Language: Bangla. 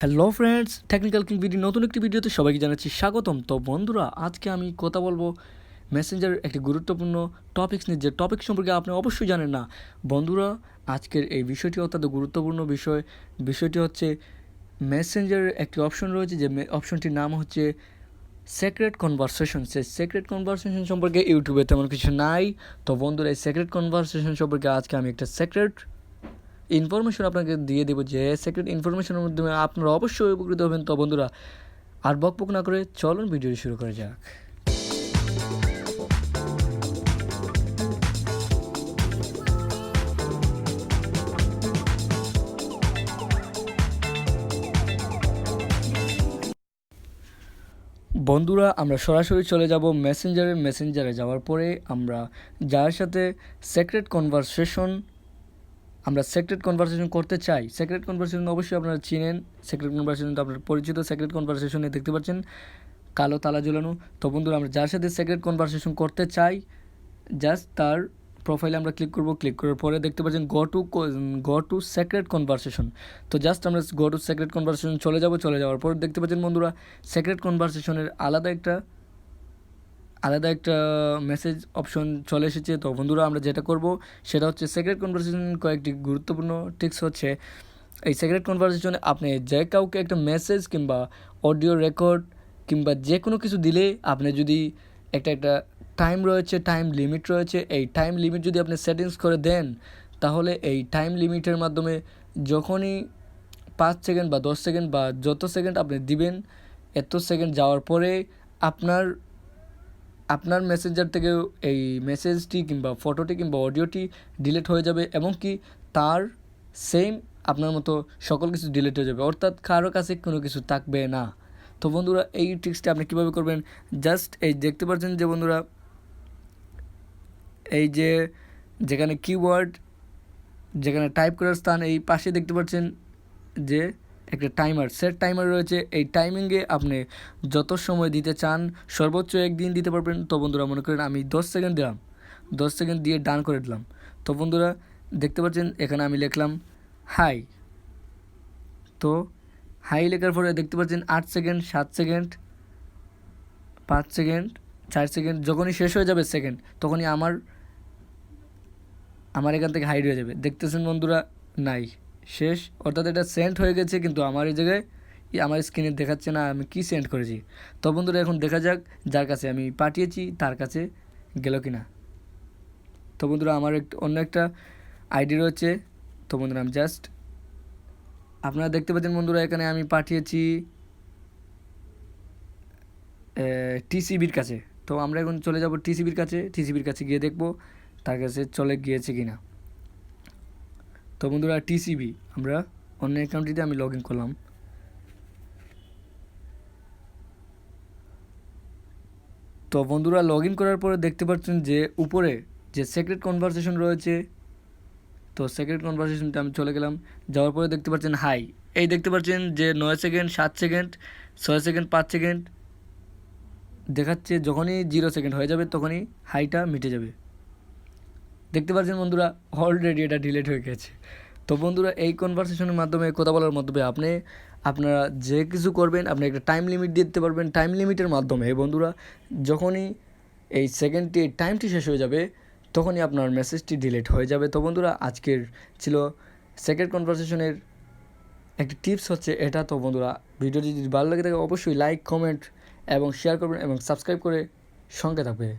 Hello friends, technical king video নতুন একটি ভিডিওতে সবাইকে জানাচ্ছি স্বাগতম। তো বন্ধুরা, আজকে আমি কথা বলবো মেসেঞ্জারের একটি গুরুত্বপূর্ণ টপিকস নিয়ে, যে টপিক সম্পর্কে আপনি অবশ্যই জানেন না। বন্ধুরা, আজকের এই বিষয়টি অত্যন্ত গুরুত্বপূর্ণ বিষয়টি হচ্ছে মেসেঞ্জারের একটি অপশন রয়েছে, যে অপশনটির নাম হচ্ছে সিক্রেট কনভারসেশন। সেই সিক্রেট কনভারসেশন সম্পর্কে ইউটিউবে তেমন কিছু নাই। তো বন্ধুরা, এই সিক্রেট কনভারসেশন সম্পর্কে আজকে আমি একটা সিক্রেট ইনফরমেশন আপনাকে দিয়ে দেবো, যে সিক্রেট ইনফরমেশনের মাধ্যমে আপনারা অবশ্যই উপকৃত হবেন। তো বন্ধুরা, আর বকবক না করে চলুন ভিডিওটি শুরু করা যাক। বন্ধুরা, আমরা সরাসরি চলে যাব মেসেঞ্জারে যাওয়ার পরে আমরা যার সাথে সিক্রেট কনভারসেশন করতে চাই, সিক্রেট কনভারসেশন অবশ্যই আপনারা চিনেন। সিক্রেট কনভারসেশন তো আপনার পরিচিত। সিক্রেট কনভারসেশনে দেখতে পাচ্ছেন কালো তালা ঝুলানো। তো বন্ধুরা, আমরা যার সাথে সিক্রেট কনভারসেশন করতে চাই, জাস্ট তার প্রোফাইলে আমরা ক্লিক করব। ক্লিক করার পরে দেখতে পাচ্ছেন গো টু সিক্রেট কনভারসেশন। তো জাস্ট আমরা গো টু সিক্রেট কনভারসেশন চলে যাওয়ার পর দেখতে পাচ্ছেন বন্ধুরা, সিক্রেট কনভারসেশনের আলাদা একটা মেসেজ অপশন চলে এসেছে। তো বন্ধুরা, আমরা যেটা করব সেটা হচ্ছে সিক্রেট কনভারসেশন কয়েকটি গুরুত্বপূর্ণ টিপস হচ্ছে, এই সিক্রেট কনভারসেশনে আপনি যে কাউকে একটা মেসেজ কিংবা অডিও রেকর্ড কিংবা যে কোনো কিছু দিলে, আপনি যদি একটা টাইম রয়েছে, টাইম লিমিট রয়েছে, এই টাইম লিমিট যদি আপনি সেটিংস করে দেন, তাহলে এই টাইম লিমিটের মাধ্যমে যখনই 5 সেকেন্ড বা 10 সেকেন্ড বা যত সেকেন্ড আপনি দিবেন, এত সেকেন্ড যাওয়ার পরে আপনার মেসেঞ্জার থেকে এই মেসেজটি কিংবা ফটোটি কিংবা অডিওটি ডিলিট হয়ে যাবে, এবং কি তার সেম আপনার মতো সকল কিছু ডিলিট হয়ে যাবে, অর্থাৎ কারো কাছে কোনো কিছু থাকবে না। তো বন্ধুরা, এই ট্রিক্সটা আপনি কীভাবে করবেন, জাস্ট এই দেখতে পাচ্ছেন যে বন্ধুরা, এই যে যেখানে কিওয়ার্ড, যেখানে টাইপ করার স্থান, এই পাশে দেখতে পাচ্ছেন যে একটা সেট টাইমার রয়েছে। এই টাইমিংয়ে আপনি যত সময় দিতে চান, সর্বোচ্চ একদিন দিতে পারবেন। তো বন্ধুরা, মনে করেন আমি 10 সেকেন্ড দিলাম, 10 সেকেন্ড দিয়ে ডান করে দিলাম। তো বন্ধুরা, দেখতে পাচ্ছেন এখানে আমি লিখলাম হাই। তো হাই লেখার পরে দেখতে পাচ্ছেন 8 সেকেন্ড, 7 সেকেন্ড, 5 সেকেন্ড, 4 সেকেন্ড, যখনই শেষ হয়ে যাবে সেকেন্ড, তখনই আমার এখান থেকে হাইড হয়ে যাবে। দেখতেছেন বন্ধুরা, নাই, শেষ, অর্থাৎ এটা সেন্ড হয়ে গেছে, কিন্তু আমার এই জায়গায় আমার স্ক্রিনে দেখাচ্ছে না আমি কি সেন্ড করেছি। তো বন্ধুরা, এখন দেখা যাক যার কাছে আমি পাঠিয়েছি তার কাছে গেল কি না। তো বন্ধুরা, আমার অন্য একটা আইডি রয়েছে। তো বন্ধুরা, আমি জাস্ট, আপনারা দেখতে পাচ্ছেন বন্ধুরা, এখানে আমি পাঠিয়েছি টিসিবির কাছে। তো আমরা এখন চলে যাব টিসিবির কাছে গিয়ে দেখব তার কাছে চলে গিয়েছে কি না। তো বন্ধুরা, টিসিবি, আমরা অন্য অ্যাকাউন্টটিতে আমি লগ ইন করলাম। তো বন্ধুরা, লগ ইন করার পরে দেখতে পাচ্ছেন যে উপরে যে সিক্রেট কনভারসেশন রয়েছে, তো সিক্রেট কনভারসেশনটা আমি চলে গেলাম। যাওয়ার পরে দেখতে পাচ্ছেন হাই, এই দেখতে পাচ্ছেন যে 9 সেকেন্ড, 7 সেকেন্ড, 6 সেকেন্ড, 5 সেকেন্ড দেখাচ্ছে। যখনই 0 সেকেন্ড হয়ে যাবে তখনই হাইটা মিটে যাবে। দেখতে পাচ্ছেন বন্ধুরা, অলরেডি এটা ডিলিট হয়ে গেছে। তো বন্ধুরা, এই কনভারসেশনের মাধ্যমে, কথা বলার মাধ্যমে আপনারা যে কিছু করবেন, আপনি একটা টাইম লিমিট দিতে পারবেন। টাইম লিমিটের মাধ্যমে বন্ধুরা, যখনই এই টাইমটি শেষ হয়ে যাবে, তখনই আপনার মেসেজটি ডিলিট হয়ে যাবে। তো বন্ধুরা, আজকের ছিল সিক্রেট কনভারসেশনের একটি টিপস হচ্ছে এটা। তো বন্ধুরা, ভিডিওটি যদি ভালো লাগে থাকে অবশ্যই লাইক, কমেন্ট এবং শেয়ার করবেন এবং সাবস্ক্রাইব করে সঙ্গে থাকবে।